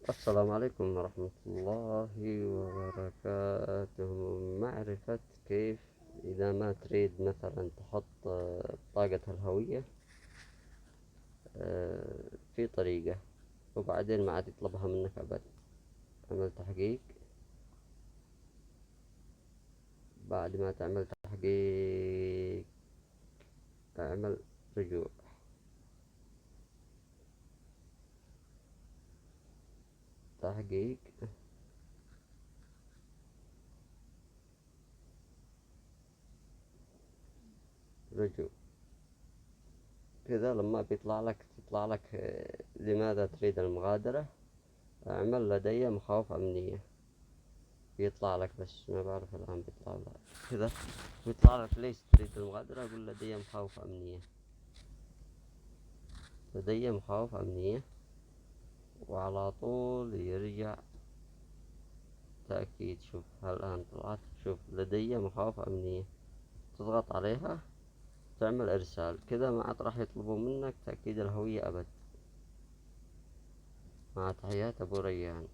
السلام عليكم ورحمة الله وبركاته. معرفة كيف إذا ما تريد مثلا تحط بطاقة الهوية في طريقة، وبعدين ما عاد يطلبها منك أبد. عمل تحقيق. بعد ما تعمل تحقيق اعمل رجوع. تحقيق، رجوع. كذا لما تطلع لك لماذا تريد المغادرة، اعمل لدي مخاوف أمنية. بيطلع لك، بس ما بعرف الآن بيطلع ولا لا. كذا بيطلع لك ليش تريد المغادرة، أقول لدي مخاوف أمنية. لدي مخاوف أمنية، وعلى طول يرجع تأكيد. شوف الآن طلعت، شوف لدي مخاوف أمنية، تضغط عليها تعمل إرسال. كذا ما عاد راح يطلبوا منك تأكيد الهوية أبد. مع تحيات أبو ريان.